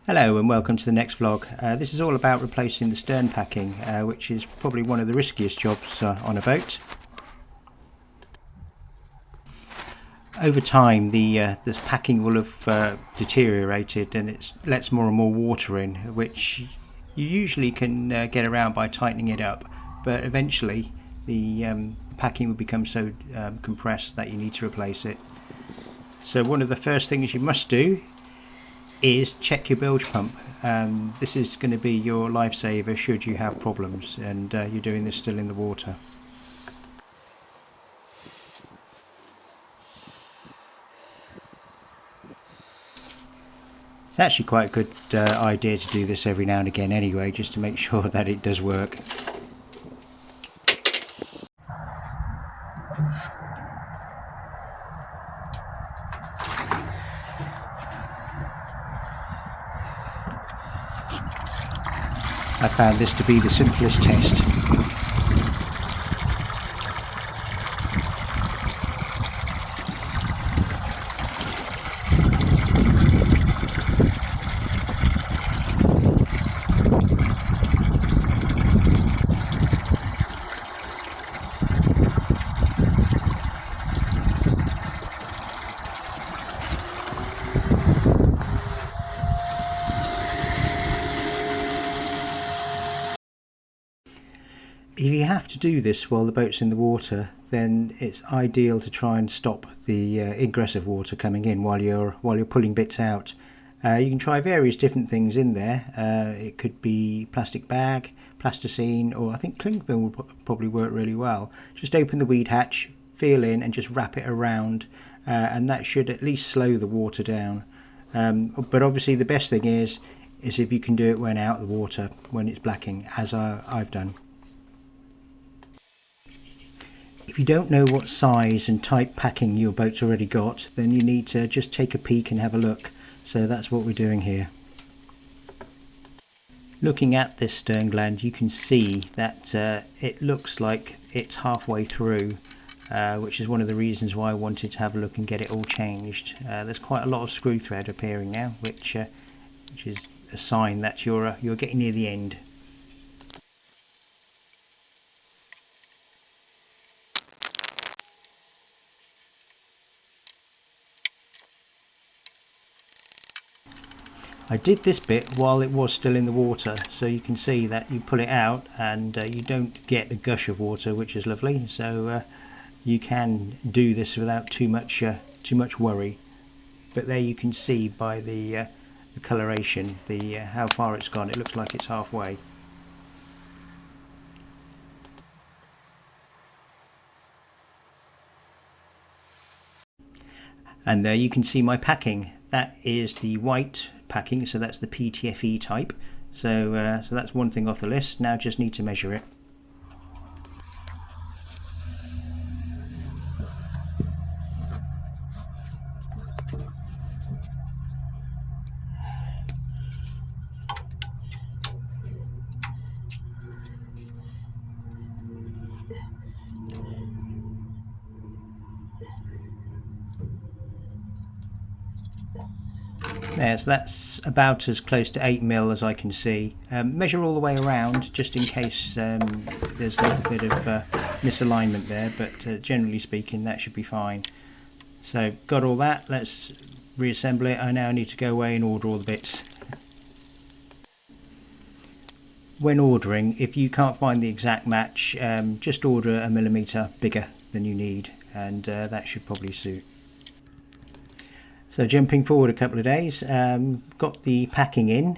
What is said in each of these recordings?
Hello and welcome to the next vlog. This is all about replacing the stern packing, which is probably one of the riskiest jobs on a boat. Over time this packing will have deteriorated and it lets more and more water in, which you usually can get around by tightening it up, but eventually the packing will become so compressed that you need to replace it. So one of the first things you must do is check your bilge pump. This is going to be your lifesaver should you have problems and you're doing this still in the water. It's actually quite a good idea to do this every now and again anyway, just to make sure that it does work. I found this to be the simplest test. If you have to do this while the boat's in the water, then it's ideal to try and stop the ingress of water coming in while you're pulling bits out. You can try various different things in there. It could be plastic bag, plasticine, or I think cling film would probably work really well. Just open the weed hatch, feel in, and just wrap it around, and that should at least slow the water down. But obviously the best thing is if you can do it when out of the water, when it's blacking, as I've done. If you don't know what size and type packing your boat's already got, then you need to just take a peek and have a look. So that's what we're doing here. Looking at this stern gland, you can see that it looks like it's halfway through, which is one of the reasons why I wanted to have a look and get it all changed. There's quite a lot of screw thread appearing now, which is a sign that you're getting near the end. I did this bit while it was still in the water, so you can see that you pull it out and you don't get a gush of water, which is lovely. So you can do this without too much worry. But there you can see by the coloration how far it's gone. It looks like it's halfway. And there you can see my packing. That is the white packing, so that's the PTFE type. So that's one thing off the list. Now just need to measure it. There, so that's about as close to 8mm as I can see. Measure all the way around just in case there's a little bit of misalignment there, but generally speaking that should be fine. So got all that, let's reassemble it. I now need to go away and order all the bits. When ordering, if you can't find the exact match, just order a millimetre bigger than you need, and that should probably suit. So jumping forward a couple of days, got the packing in,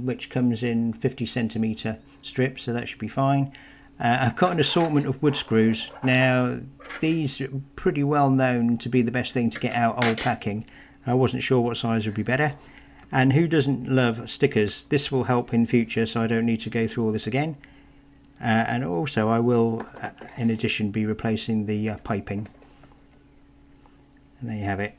which comes in 50cm strips, so that should be fine. I've got an assortment of wood screws. Now these are pretty well known to be the best thing to get out old packing. I wasn't sure what size would be better. And who doesn't love stickers? This will help in future, so I don't need to go through all this again. And also I will, in addition, be replacing the piping. And there you have it.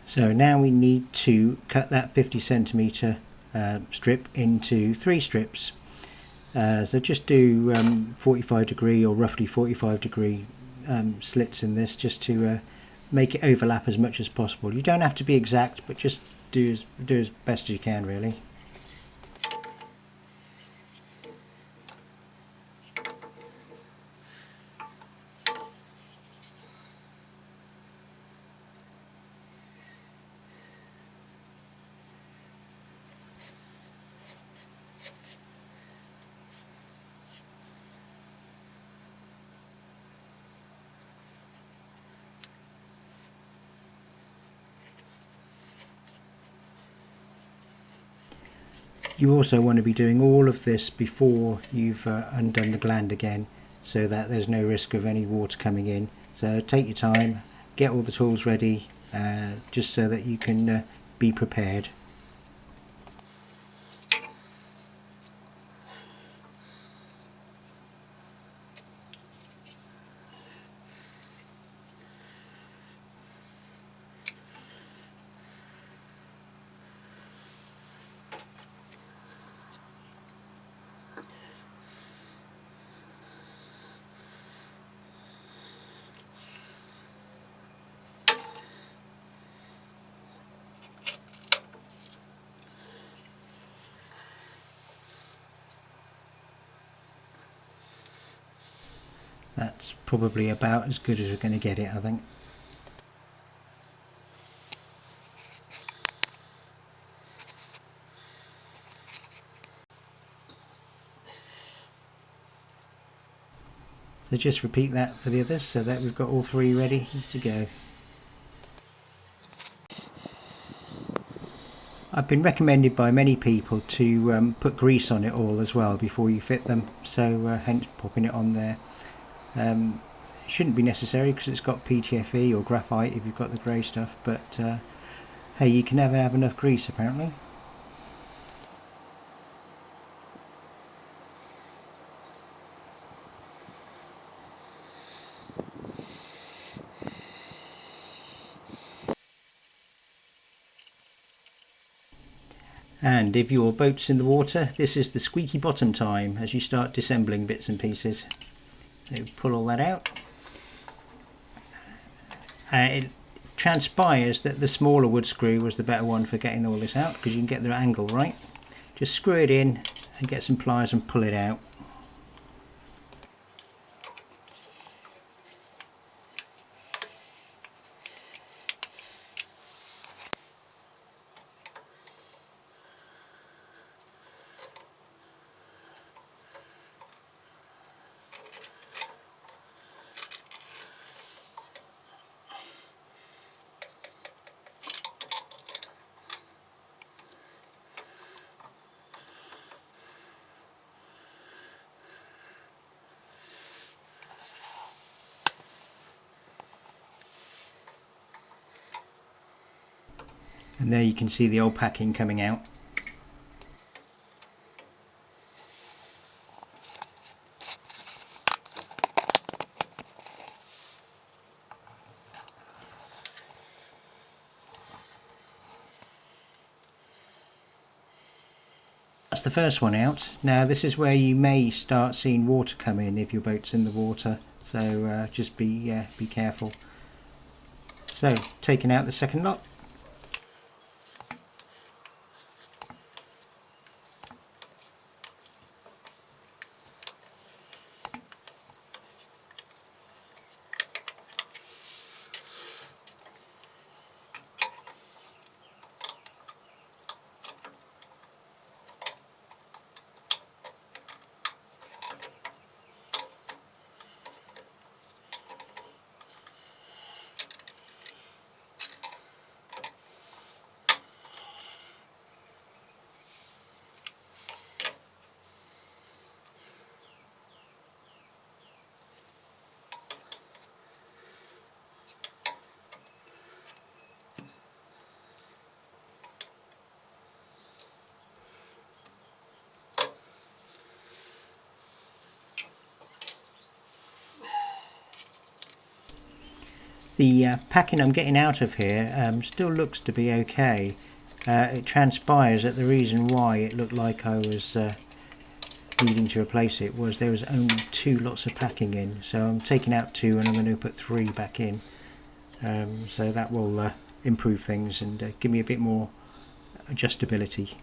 So now we need to cut that 50cm strip into 3 strips. So just do 45 degree or roughly 45 degree slits in this, just to make it overlap as much as possible. You don't have to be exact, but just do as best as you can, really. You also want to be doing all of this before you've undone the gland again, so that there's no risk of any water coming in. So take your time, get all the tools ready, just so that you can be prepared. That's probably about as good as we're going to get it, I think. So just repeat that for the others, so that we've got all three ready to go. I've been recommended by many people to put grease on it all as well before you fit them, so hence popping it on there. It shouldn't be necessary because it's got PTFE or graphite if you've got the grey stuff, but hey, you can never have enough grease apparently. And if your boat's in the water, this is the squeaky bottom time as you start disassembling bits and pieces. So pull all that out. It transpires that the smaller wood screw was the better one for getting all this out, because you can get the angle right. Just screw it in and get some pliers and pull it out. And there you can see the old packing coming out. That's the first one out. Now this is where you may start seeing water come in if your boat's in the water, so just be careful. So taking out the second lot. The packing I'm getting out of here still looks to be okay. It transpires that the reason why it looked like I was needing to replace it was there was only 2 lots of packing in, so I'm taking out 2 and I'm going to put 3 back in. So that will improve things and give me a bit more adjustability.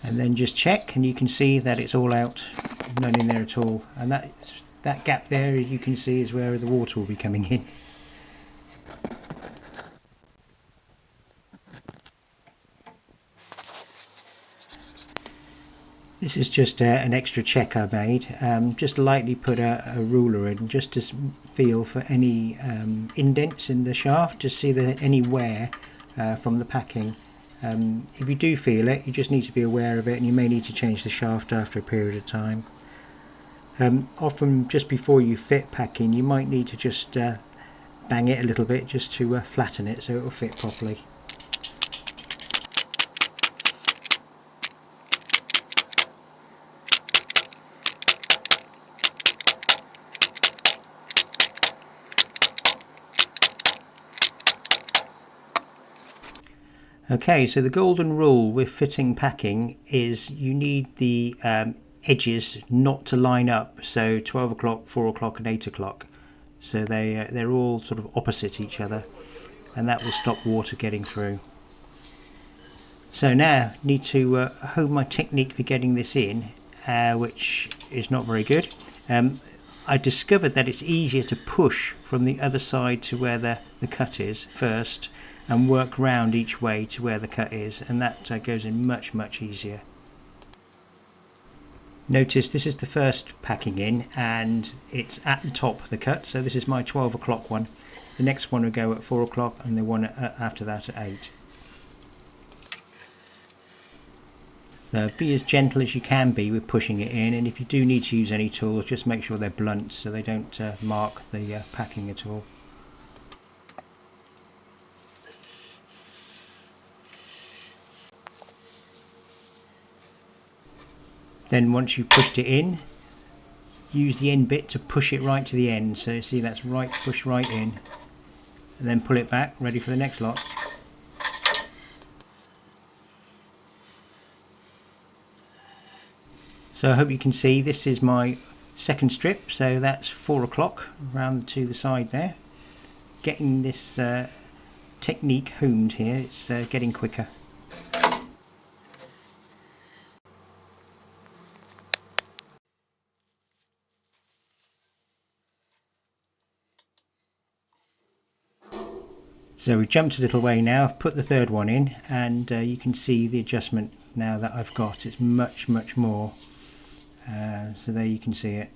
And then just check, and you can see that it's all out, none in there at all, and that gap there, you can see, is where the water will be coming in. This is just an extra check I made. Just lightly put a ruler in just to feel for any indents in the shaft, just see that any wear from the packing. If you do feel it, you just need to be aware of it, and you may need to change the shaft after a period of time. Often just before you fit packing, you might need to just bang it a little bit just to flatten it so it will fit properly. Okay, so the golden rule with fitting packing is you need the edges not to line up, so 12 o'clock, 4 o'clock and 8 o'clock. So they're all sort of opposite each other, and that will stop water getting through. So now I need to hone my technique for getting this in, which is not very good. I discovered that it's easier to push from the other side to where the cut is first, and work round each way to where the cut is, and that goes in much easier. Notice this is the first packing in, and it's at the top of the cut, so this is my 12 o'clock one. The next one will go at 4 o'clock, and the one after that at 8. So be as gentle as you can be with pushing it in, and if you do need to use any tools, just make sure they're blunt so they don't mark the packing at all. Then once you've pushed it in, use the end bit to push it right to the end. So you see that's right, push right in, and then pull it back, ready for the next lot. So I hope you can see this is my second strip, so that's 4 o'clock round to the side there. Getting this technique honed here, it's getting quicker. So we've jumped a little way now, I've put the third one in, and you can see the adjustment now that I've got. It's much more. So there you can see it.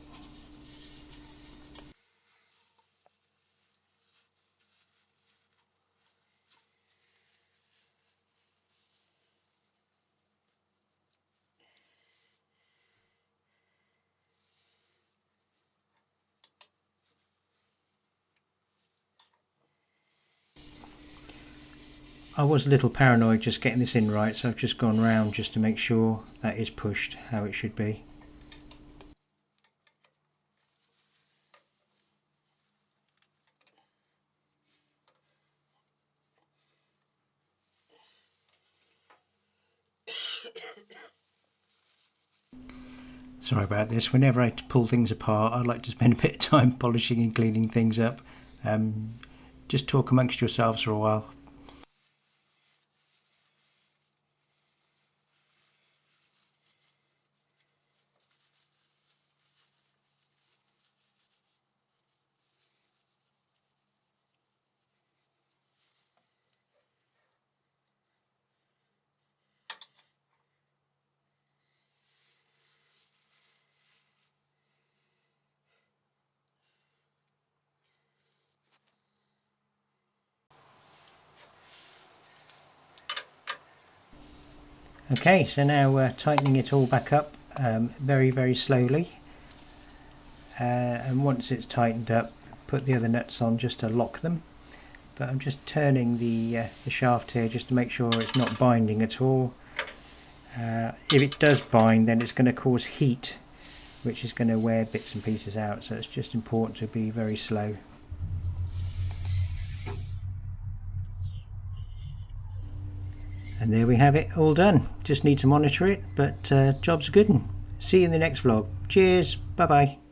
I was a little paranoid just getting this in right, so I've just gone round just to make sure that is pushed how it should be. Sorry about this, whenever I pull things apart I like to spend a bit of time polishing and cleaning things up. Just talk amongst yourselves for a while. Okay, so now tightening it all back up very slowly. and once it's tightened up, put the other nuts on just to lock them. But I'm just turning the shaft here just to make sure it's not binding at all. If it does bind, then it's going to cause heat, which is going to wear bits and pieces out, so it's just important to be very slow. And there we have it, all done. Just need to monitor it, but job's a good one. See you in the next vlog. Cheers, bye bye.